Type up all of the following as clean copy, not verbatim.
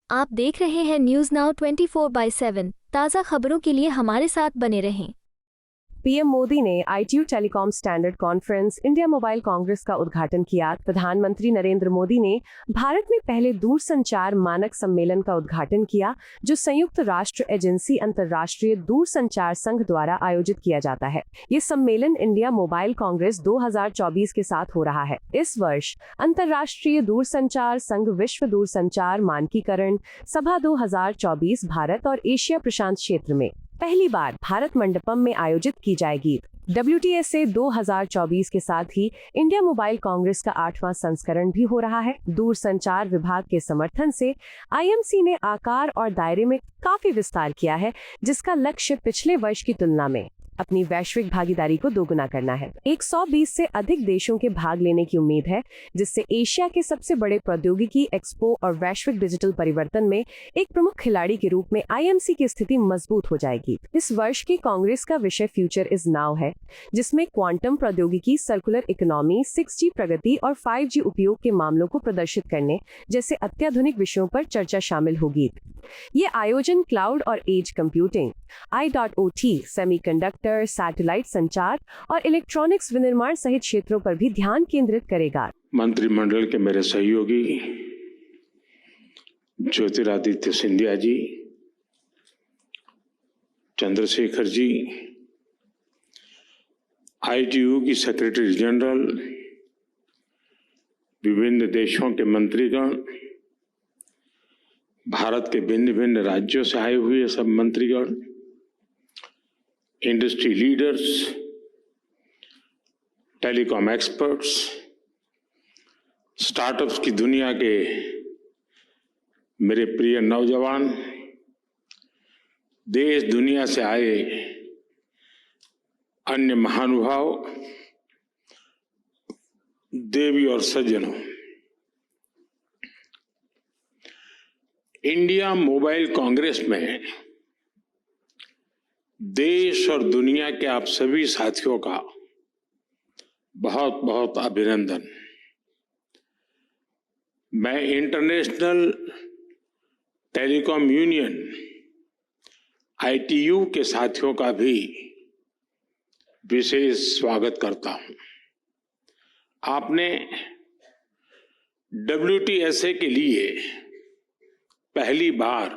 आप देख रहे हैं न्यूज नाउ 24/7। ताज़ा खबरों के लिए हमारे साथ बने रहें। पीएम मोदी ने ITU telecom standard conference India mobile Congress का उद्घाटन किया। प्रधानमंत्री नरेंद्र मोदी ने भारत में पहले दूरसंचार मानक सम्मेलन का उद्घाटन किया, जो संयुक्त राष्ट्र एजेंसी अंतर्राष्ट्रीय दूरसंचार संघ द्वारा आयोजित किया जाता है। ये सम्मेलन इंडिया मोबाइल कांग्रेस 2024 के साथ हो रहा है। इस वर्ष अंतर्राष्ट्रीय दूरसंचार संघ विश्व दूरसंचार मानकीकरण सभा 2024 भारत और एशिया प्रशांत क्षेत्र में पहली बार भारत मंडपम में आयोजित की जाएगी। WTSA 2024 के साथ ही इंडिया मोबाइल कांग्रेस का 8वां संस्करण भी हो रहा है। दूरसंचार विभाग के समर्थन से IMC ने आकार और दायरे में काफी विस्तार किया है, जिसका लक्ष्य पिछले वर्ष की तुलना में अपनी वैश्विक भागीदारी को दोगुना करना है। 120 से अधिक देशों के भाग लेने की उम्मीद है, जिससे एशिया के सबसे बड़े प्रौद्योगिकी एक्सपो और वैश्विक डिजिटल परिवर्तन में एक प्रमुख खिलाड़ी के रूप में IMC की स्थिति मजबूत हो जाएगी। इस वर्ष की कांग्रेस का विषय फ्यूचर इज नाउ है, जिसमें क्वांटम प्रौद्योगिकी, सर्कुलर इकोनॉमी, 6G प्रगति और 5G उपयोग के मामलों को प्रदर्शित करने जैसे अत्याधुनिक विषयों पर चर्चा शामिल होगी। ये आयोजन क्लाउड और edge computing, IoT, semiconductor, satellite संचार और इलेक्ट्रॉनिक्स विनिर्माण सहित क्षेत्रों पर भी ध्यान केंद्रित करेगा। मंत्रिमंडल के मेरे सहयोगी ज्योतिरादित्य सिंधिया जी, चंद्रशेखर जी, ITU की सेक्रेटरी जनरल, विभिन्न देशों के मंत्रीगण, भारत के भिन्न भिन्न राज्यों से आए हुए सब मंत्रीगण, industry leaders, telecom experts, startups की दुनिया के मेरे प्रिय नौजवान, देश दुनिया से आए अन्य महानुभाव, देवी और सज्जनों, इंडिया मोबाइल कांग्रेस में देश और दुनिया के आप सभी साथियों का बहुत बहुत अभिनंदन। मैं इंटरनेशनल टेलीकॉम यूनियन ITU के साथियों का भी विशेष स्वागत करता हूं। आपने WTSA के लिए पहली बार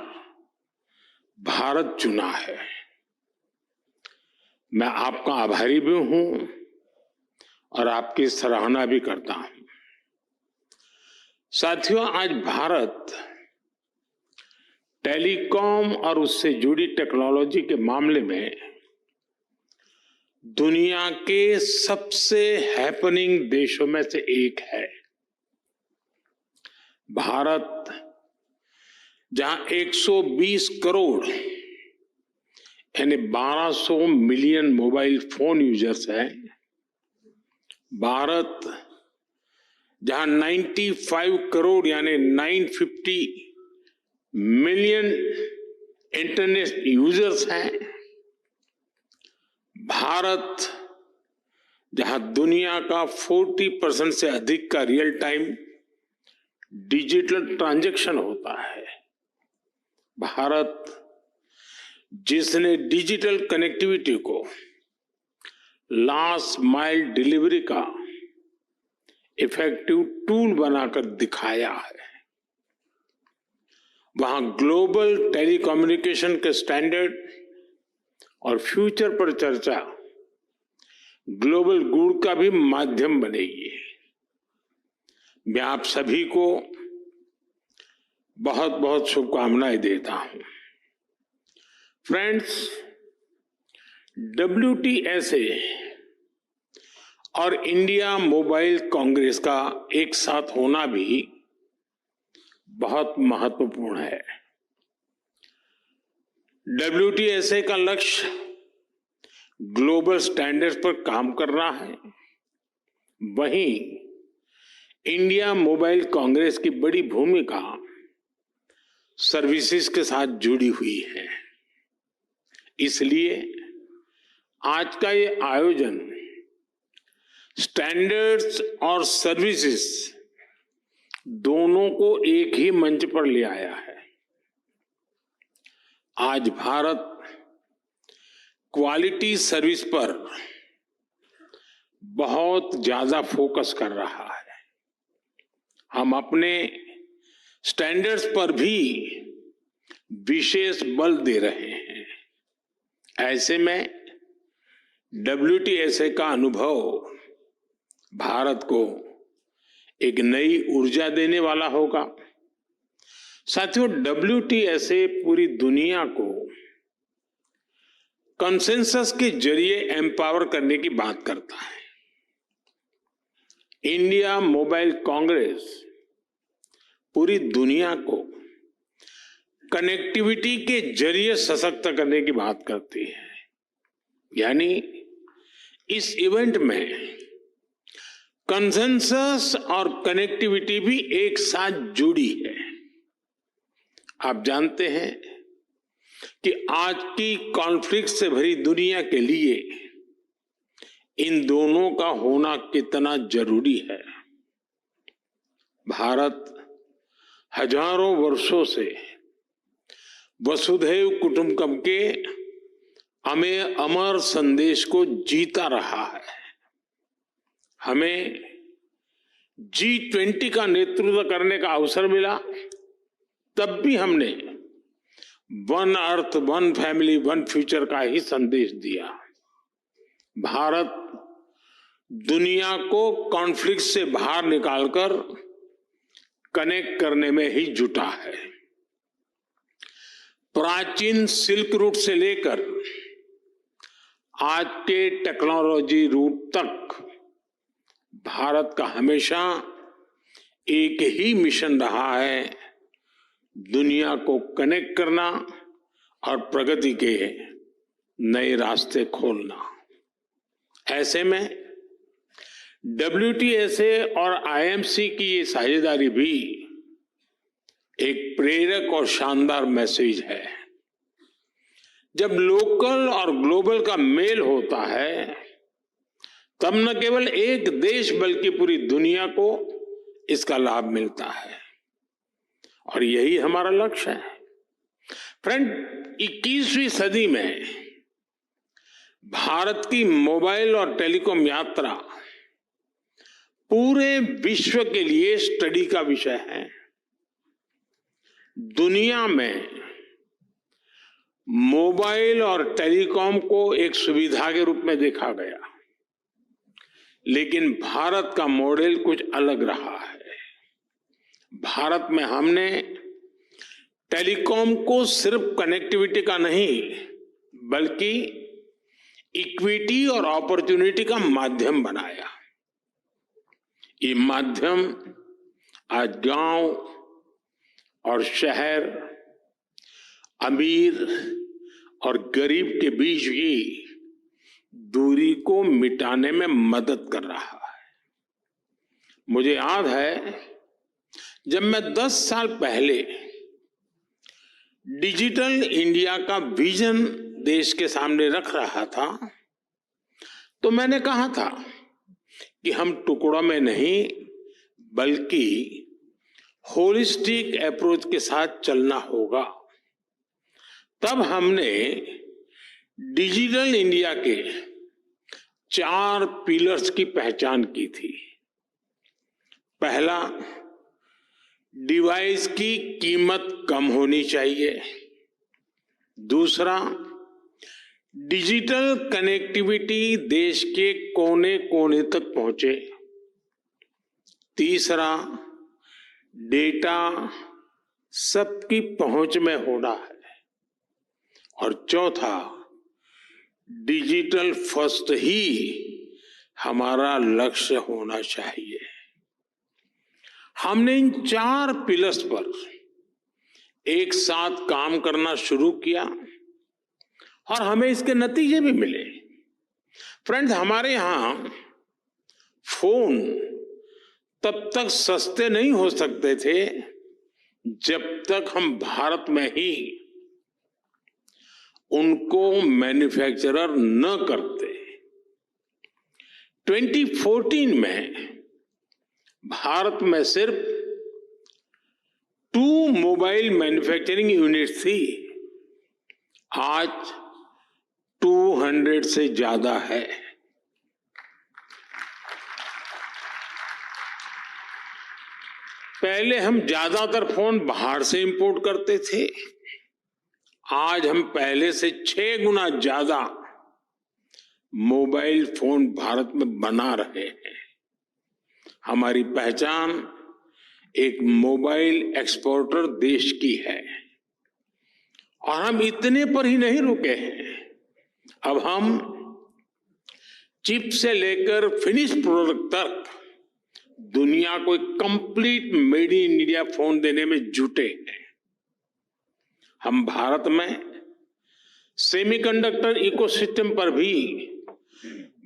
भारत चुना है। मैं आपका आभारी भी हूं और आपकी सराहना भी करता हूं। साथियों, आज भारत टेलीकॉम और उससे जुड़ी टेक्नोलॉजी के मामले में दुनिया के सबसे हैपनिंग देशों में से एक है। भारत जहां 120 करोड़ यानी 1200 मिलियन मोबाइल फोन यूजर्स हैं, भारत जहां 95 करोड़ यानी 950 मिलियन इंटरनेट यूजर्स हैं, भारत जहां दुनिया का 40% से अधिक का रियल टाइम डिजिटल ट्रांजैक्शन होता है, भारत जिसने डिजिटल कनेक्टिविटी को लास्ट माइल डिलीवरी का इफेक्टिव टूल बनाकर दिखाया है, वहां ग्लोबल टेलीकम्युनिकेशन के स्टैंडर्ड और फ्यूचर पर चर्चा ग्लोबल गुड का भी माध्यम बनेगी। मैं आप सभी को बहुत बहुत शुभकामनाएं देता हूं। फ्रेंड्स, WTSA और इंडिया मोबाइल कांग्रेस का एक साथ होना भी बहुत महत्वपूर्ण है। WTSA का लक्ष्य ग्लोबल स्टैंडर्ड्स पर काम करना है, वहीं इंडिया मोबाइल कांग्रेस की बड़ी भूमिका सर्विसेज के साथ जुड़ी हुई है। इसलिए आज का ये आयोजन स्टैंडर्ड्स और सर्विसेज दोनों को एक ही मंच पर ले आया है। आज भारत क्वालिटी सर्विस पर बहुत ज्यादा फोकस कर रहा है। हम अपने स्टैंडर्ड्स पर भी विशेष बल दे रहे हैं। ऐसे में WTSA का अनुभव भारत को एक नई ऊर्जा देने वाला होगा। साथियों, WTSA पूरी दुनिया को कंसेंसस के जरिए एम्पावर करने की बात करता है। इंडिया मोबाइल कांग्रेस पूरी दुनिया को कनेक्टिविटी के जरिए सशक्त करने की बात करती है। यानी इस इवेंट में कंसेंसस और कनेक्टिविटी भी एक साथ जुड़ी है। आप जानते हैं कि आज की कॉन्फ्लिक्ट से भरी दुनिया के लिए इन दोनों का होना कितना जरूरी है। भारत हजारों वर्षों से वसुधैव कुटुंबकम के अमर संदेश को जीता रहा है। हमें G20 का नेतृत्व करने का अवसर मिला, तब भी हमने one earth, one family, one future का ही संदेश दिया। भारत दुनिया को कॉन्फ्लिक्ट से बाहर निकालकर कनेक्ट करने में ही जुटा है। प्राचीन सिल्क रूट से लेकर आज के टेक्नोलॉजी रूट तक भारत का हमेशा एक ही मिशन रहा है, दुनिया को कनेक्ट करना और प्रगति के नए रास्ते खोलना। ऐसे में WTSA और IMC की ये साझेदारी भी एक प्रेरक और शानदार मैसेज है। जब लोकल और ग्लोबल का मेल होता है, तब न केवल एक देश बल्कि पूरी दुनिया को इसका लाभ मिलता है, और यही हमारा लक्ष्य है। फ्रेंड, 21वीं सदी में भारत की मोबाइल और टेलीकॉम यात्रा पूरे विश्व के लिए स्टडी का विषय है। दुनिया में मोबाइल और टेलीकॉम को एक सुविधा के रूप में देखा गया, लेकिन भारत का मॉडल कुछ अलग रहा है। भारत में हमने टेलीकॉम को सिर्फ कनेक्टिविटी का नहीं, बल्कि इक्विटी और अपॉर्चुनिटी का माध्यम बनाया। ये माध्यम आज गांव और शहर, अमीर और गरीब के बीच की दूरी को मिटाने में मदद कर रहा है। मुझे याद है, जब मैं 10 साल पहले डिजिटल इंडिया का विजन देश के सामने रख रहा था, तो मैंने कहा था कि हम टुकड़ों में नहीं बल्कि होलिस्टिक अप्रोच के साथ चलना होगा। तब हमने डिजिटल इंडिया के 4 पिलर्स की पहचान की थी। पहला, डिवाइस की कीमत कम होनी चाहिए। दूसरा, डिजिटल कनेक्टिविटी देश के कोने कोने तक पहुंचे। तीसरा, डेटा सबकी पहुंच में होना है। और चौथा, डिजिटल फर्स्ट ही हमारा लक्ष्य होना चाहिए। हमने इन 4 पिलर्स पर एक साथ काम करना शुरू किया और हमें इसके नतीजे भी मिले। फ्रेंड्स, हमारे यहां फोन तब तक सस्ते नहीं हो सकते थे जब तक हम भारत में ही उनको मैन्युफैक्चरर न करते। 2014 में भारत में सिर्फ 2 मोबाइल मैन्युफैक्चरिंग यूनिट थी, आज 200 से ज्यादा है। पहले हम ज्यादातर फोन बाहर से इंपोर्ट करते थे, आज हम पहले से 6 गुना ज्यादा मोबाइल फोन भारत में बना रहे हैं। हमारी पहचान एक मोबाइल एक्सपोर्टर देश की है और हम इतने पर ही नहीं रुके हैं। अब हम चिप से लेकर फिनिश प्रोडक्ट तक दुनिया को एक complete made in India phone देने में जुटे हैं। हम भारत में सेमीकंडक्टर इकोसिस्टम पर भी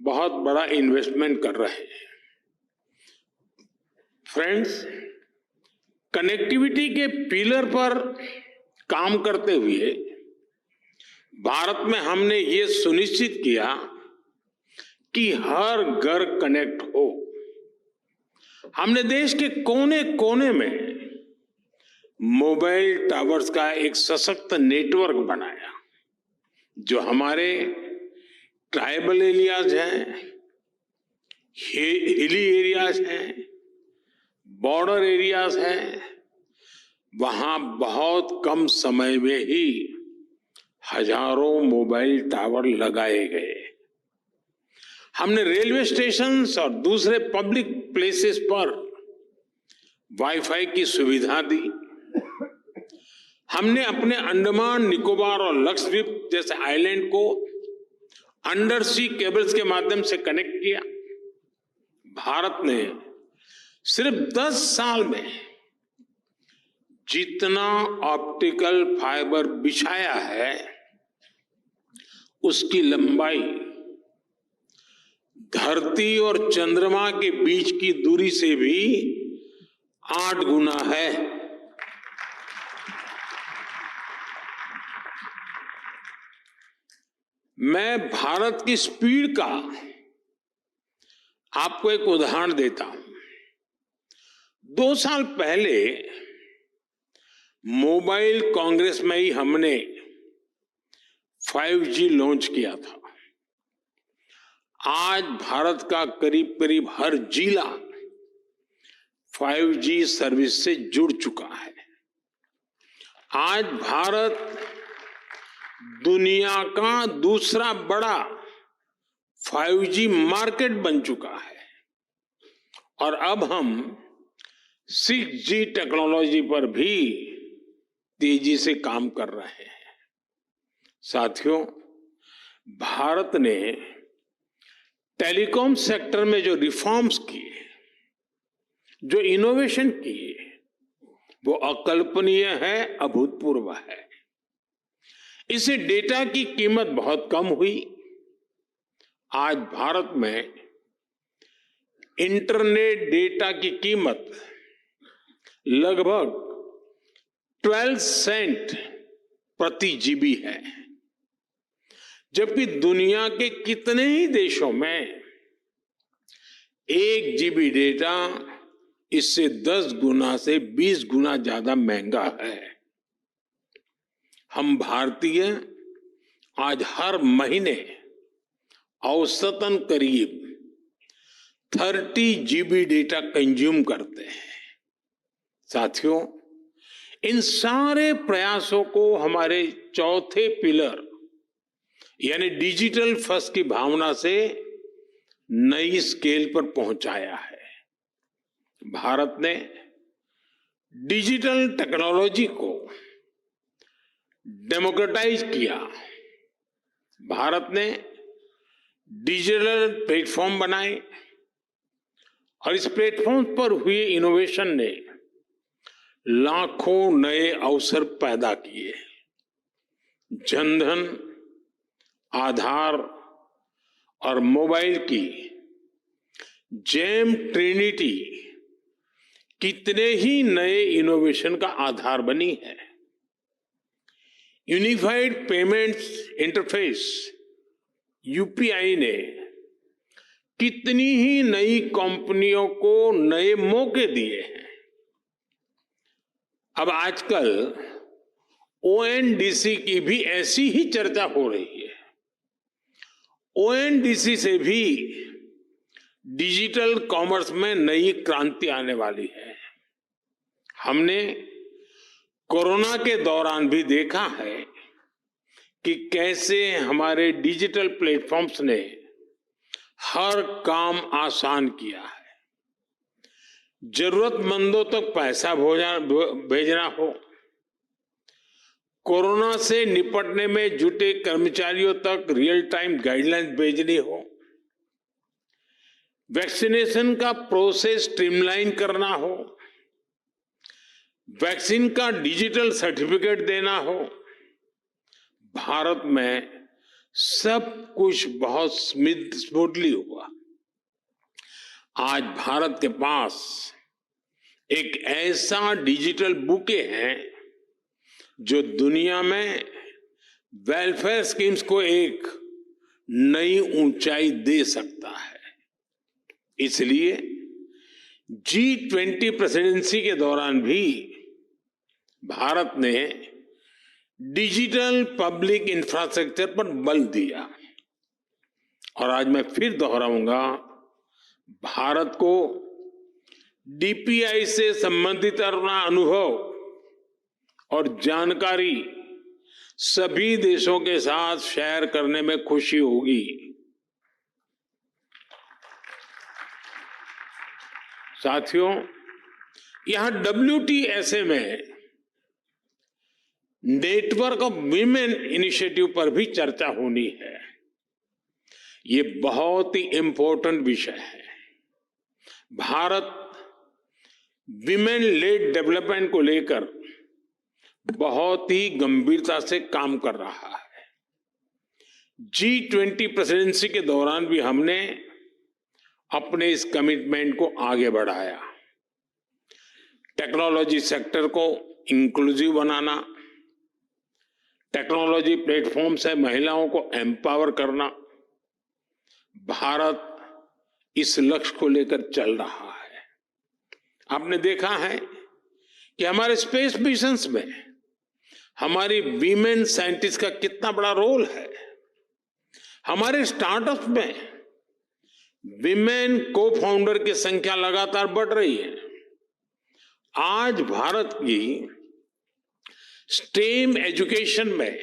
बहुत बड़ा इन्वेस्टमेंट कर रहे हैं। फ्रेंड्स, कनेक्टिविटी के पिलर पर काम करते हुए भारत में हमने ये सुनिश्चित किया कि हर घर कनेक्ट हो। हमने देश के कोने कोने में मोबाइल टावर्स का एक सशक्त नेटवर्क बनाया, जो हमारे ट्राइबल एरियाज हैं, हिली एरियाज हैं, बॉर्डर एरियाज हैं, वहां बहुत कम समय में ही हजारों मोबाइल टावर लगाए गए। हमने रेलवे स्टेशंस और दूसरे पब्लिक प्लेसेस पर वाईफाई की सुविधा दी। हमने अपने अंडमान निकोबार और लक्षद्वीप जैसे आइलैंड को अंडर सी केबल्स के माध्यम से कनेक्ट किया। भारत ने सिर्फ 10 साल में जितना ऑप्टिकल फाइबर बिछाया है, उसकी लंबाई धरती और चंद्रमा के बीच की दूरी से भी 8 गुना है। मैं भारत की स्पीड का आपको एक उदाहरण देता हूं। 2 साल पहले मोबाइल कांग्रेस में ही हमने 5G लॉन्च किया था। आज भारत का करीब करीब हर जिला 5G सर्विस से जुड़ चुका है। आज भारत दुनिया का दूसरा बड़ा 5G मार्केट बन चुका है और अब हम 6G टेक्नोलॉजी पर भी तेजी से काम कर रहे हैं। साथियों, भारत ने टेलीकॉम सेक्टर में जो रिफॉर्म्स किए, जो इनोवेशन किए, वो अकल्पनीय है, अभूतपूर्व है। इससे डेटा की कीमत बहुत कम हुई। आज भारत में इंटरनेट डेटा की कीमत लगभग 12 सेंट प्रति जीबी है, जबकि दुनिया के कितने ही देशों में 1 जीबी डेटा इससे 10 गुना से 20 गुना ज्यादा महंगा है। हम भारतीय आज हर महीने औसतन करीब 30 जीबी डेटा कंज्यूम करते हैं। साथियों, इन सारे प्रयासों को हमारे चौथे पिलर यानी डिजिटल फर्स्ट की भावना से नई स्केल पर पहुंचाया है। भारत ने डिजिटल टेक्नोलॉजी को डेमोक्रेटाइज किया। भारत ने डिजिटल प्लेटफॉर्म बनाए और इस प्लेटफॉर्म पर हुए इनोवेशन ने लाखों नए अवसर पैदा किए। जनधन, आधार और मोबाइल की जेम ट्रिनिटी कितने ही नए इनोवेशन का आधार बनी है। यूनिफाइड पेमेंट्स इंटरफेस यूपीआई ने कितनी ही नई कंपनियों को नए मौके दिए हैं। अब आजकल ओएनडीसी की भी ऐसी ही चर्चा हो रही है। ओएनडीसी से भी डिजिटल कॉमर्स में नई क्रांति आने वाली है। हमने कोरोना के दौरान भी देखा है कि कैसे हमारे डिजिटल प्लेटफॉर्म्स ने हर काम आसान किया है। जरूरतमंदों तक पैसा भेजना हो, कोरोना से निपटने में जुटे कर्मचारियों तक रियल टाइम गाइडलाइंस भेजनी हो, वैक्सीनेशन का प्रोसेस स्ट्रीमलाइन करना हो, वैक्सीन का डिजिटल सर्टिफिकेट देना हो, भारत में सब कुछ बहुत स्मूथली हुआ। आज भारत के पास एक ऐसा डिजिटल बुके है जो दुनिया में वेलफेयर स्कीम्स को एक नई ऊंचाई दे सकता है। इसलिए G20 प्रेसिडेंसी के दौरान भी भारत ने डिजिटल पब्लिक इंफ्रास्ट्रक्चर पर बल दिया। और आज मैं फिर दोहराऊंगा, भारत को डीपीआई से संबंधित अपना अनुभव और जानकारी सभी देशों के साथ शेयर करने में खुशी होगी। साथियों, यहां WTSA में नेटवर्क ऑफ वीमेन इनिशिएटिव पर भी चर्चा होनी है। ये बहुत ही इंपॉर्टेंट विषय है। भारत विमेन लेड डेवलपमेंट को लेकर बहुत ही गंभीरता से काम कर रहा है। G20 प्रेसिडेंसी के दौरान भी हमने अपने इस कमिटमेंट को आगे बढ़ाया। टेक्नोलॉजी सेक्टर को इंक्लूसिव बनाना, टेक्नोलॉजी प्लेटफॉर्म से महिलाओं को एम्पावर करना, भारत इस लक्ष्य को लेकर चल रहा है। आपने देखा है कि हमारे स्पेस मिशंस में हमारी वीमेन साइंटिस्ट का कितना बड़ा रोल है। हमारे स्टार्टअप्स में विमेन को फाउंडर की संख्या लगातार बढ़ रही है। आज भारत की स्टेम एजुकेशन में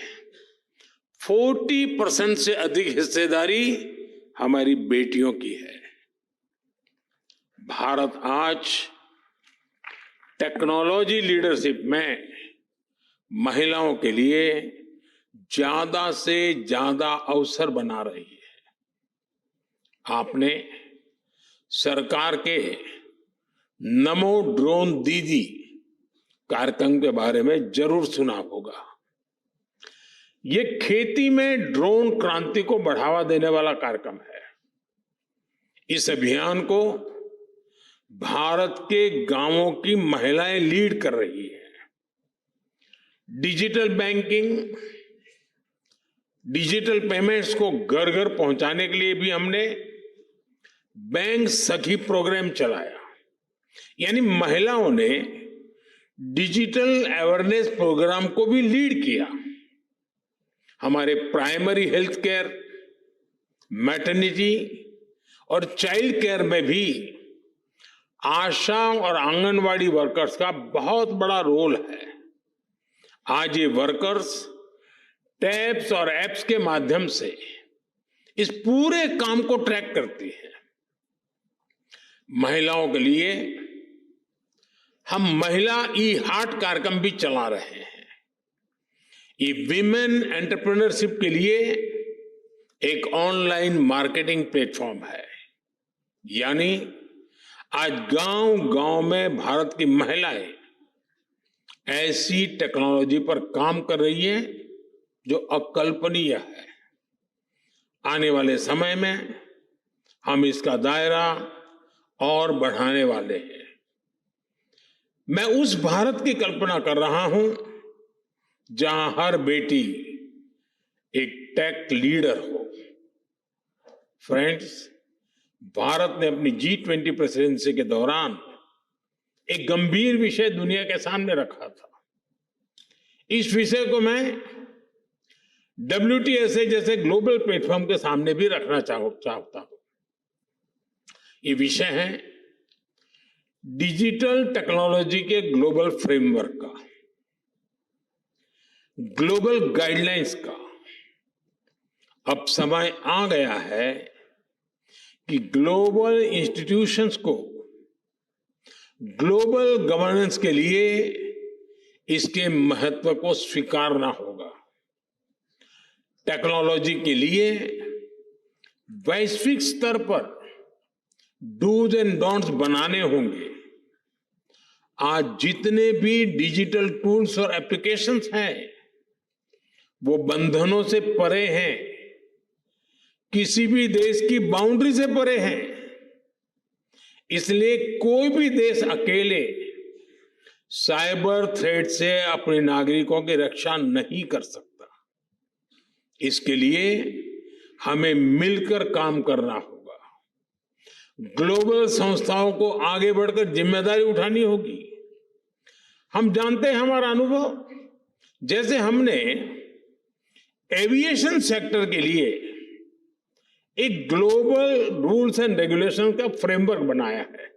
40% से अधिक हिस्सेदारी हमारी बेटियों की है। भारत आज टेक्नोलॉजी लीडरशिप में महिलाओं के लिए ज्यादा से ज्यादा अवसर बना रही है। आपने सरकार के नमो ड्रोन दीदी कार्यक्रम के बारे में जरूर सुना होगा। ये खेती में ड्रोन क्रांति को बढ़ावा देने वाला कार्यक्रम है। इस अभियान को भारत के गांवों की महिलाएं लीड कर रही है। डिजिटल बैंकिंग, डिजिटल पेमेंट्स को घर घर पहुंचाने के लिए भी हमने बैंक सखी प्रोग्राम चलाया। यानी महिलाओं ने डिजिटल अवेयरनेस प्रोग्राम को भी लीड किया। हमारे प्राइमरी हेल्थ केयर, मैटरनिटी और चाइल्ड केयर में भी आशा और आंगनवाड़ी वर्कर्स का बहुत बड़ा रोल है। आज ये वर्कर्स टैब्स और एप्स के माध्यम से इस पूरे काम को ट्रैक करती है। महिलाओं के लिए हम महिला ई हार्ट कार्यक्रम भी चला रहे हैं। ये विमेन एंटरप्रेन्योरशिप के लिए एक ऑनलाइन मार्केटिंग प्लेटफॉर्म है। यानी आज गांव-गांव में भारत की महिलाएं ऐसी टेक्नोलॉजी पर काम कर रही है जो अकल्पनीय है। आने वाले समय में हम इसका दायरा और बढ़ाने वाले हैं। मैं उस भारत की कल्पना कर रहा हूं जहां हर बेटी एक टेक लीडर हो। फ्रेंड्स, भारत ने अपनी G20 प्रेसिडेंसी के दौरान एक गंभीर विषय दुनिया के सामने रखा था। इस विषय को मैं WTSA जैसे ग्लोबल प्लेटफॉर्म के सामने भी रखना चाहता हूं। ये विषय है डिजिटल टेक्नोलॉजी के ग्लोबल फ्रेमवर्क का, ग्लोबल गाइडलाइंस का। अब समय आ गया है कि ग्लोबल इंस्टीट्यूशंस को ग्लोबल गवर्नेंस के लिए इसके महत्व को स्वीकारना होगा। टेक्नोलॉजी के लिए वैश्विक स्तर पर डूज एंड डोंट्स बनाने होंगे। आज जितने भी डिजिटल टूल्स और एप्लीकेशंस हैं वो बंधनों से परे हैं, किसी भी देश की बाउंड्री से परे हैं। इसलिए कोई भी देश अकेले साइबर थ्रेट से अपने नागरिकों की रक्षा नहीं कर सकता। इसके लिए हमें मिलकर काम करना होगा। ग्लोबल संस्थाओं को आगे बढ़कर जिम्मेदारी उठानी होगी। हम जानते हैं, हमारा अनुभव, जैसे हमने एविएशन सेक्टर के लिए एक ग्लोबल रूल्स एंड रेगुलेशन का फ्रेमवर्क बनाया है,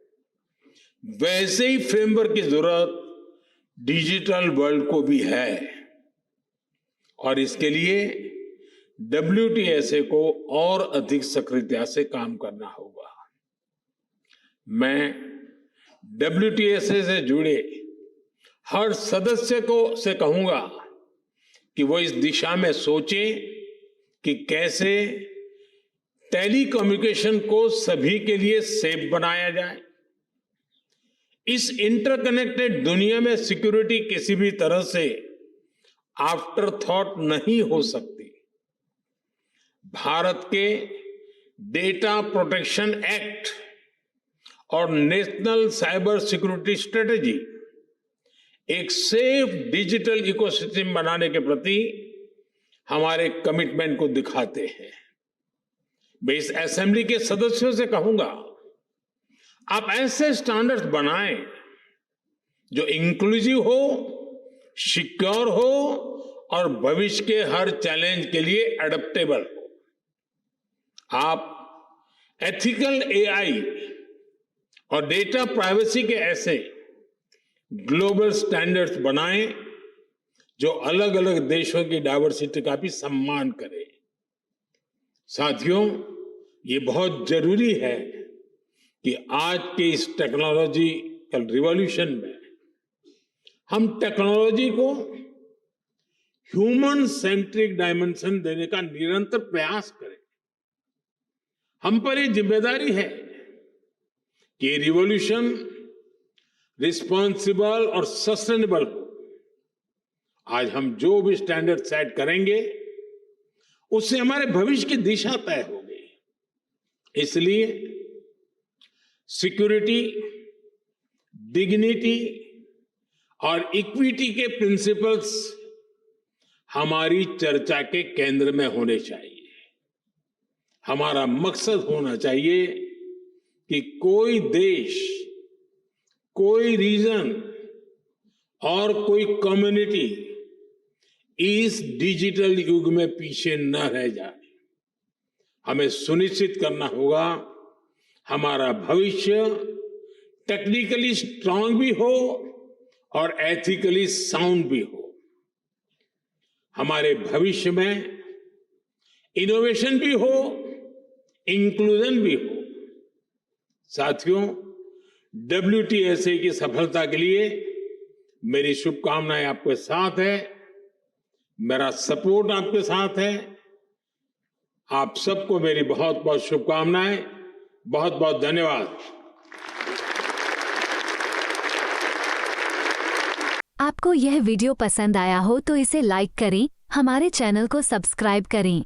वैसे ही फ्रेमवर्क की जरूरत डिजिटल वर्ल्ड को भी है। और इसके लिए WTSA को और अधिक सक्रियता से काम करना होगा। मैं WTSA से जुड़े हर सदस्य से कहूंगा कि वो इस दिशा में सोचे कि कैसे टेलीकम्युनिकेशन को सभी के लिए सेफ बनाया जाए। इस इंटरकनेक्टेड दुनिया में सिक्योरिटी किसी भी तरह से आफ्टर थॉट नहीं हो सकती। भारत के डेटा प्रोटेक्शन एक्ट और नेशनल साइबर सिक्योरिटी स्ट्रेटेजी एक सेफ डिजिटल इकोसिस्टम बनाने के प्रति हमारे कमिटमेंट को दिखाते हैं। मैं इस असेंबली के सदस्यों से कहूंगा, आप ऐसे स्टैंडर्ड्स बनाएं जो इंक्लूसिव हो, सिक्योर हो और भविष्य के हर चैलेंज के लिए एडेप्टेबल हो। आप एथिकल AI और डेटा प्राइवेसी के ऐसे ग्लोबल स्टैंडर्ड्स बनाएं जो अलग अलग देशों की डाइवर्सिटी का भी सम्मान करें। साथियों, ये बहुत जरूरी है कि आज के इस टेक्नोलॉजिकल रिवॉल्यूशन में हम टेक्नोलॉजी को ह्यूमन सेंट्रिक डायमेंशन देने का निरंतर प्रयास करें। हम पर ये जिम्मेदारी है कि ये रिवॉल्यूशन रिस्पॉन्सिबल और सस्टेनेबल हो। आज हम जो भी स्टैंडर्ड सेट करेंगे उससे हमारे भविष्य की दिशा तय होगी। इसलिए सिक्योरिटी, डिग्निटी और इक्विटी के प्रिंसिपल्स हमारी चर्चा के केंद्र में होने चाहिए। हमारा मकसद होना चाहिए कि कोई देश, कोई रीजन और कोई कम्युनिटी इस डिजिटल युग में पीछे न रह जाए। हमें सुनिश्चित करना होगा हमारा भविष्य टेक्निकली स्ट्रांग भी हो और एथिकली साउंड भी हो। हमारे भविष्य में इनोवेशन भी हो, इंक्लूजन भी हो। साथियों, WTSA की सफलता के लिए मेरी शुभकामनाएं आपके साथ है, मेरा सपोर्ट आपके साथ है। आप सबको मेरी बहुत बहुत शुभकामनाएं। बहुत बहुत धन्यवाद। आपको यह वीडियो पसंद आया हो तो इसे लाइक करें, हमारे चैनल को सब्सक्राइब करें।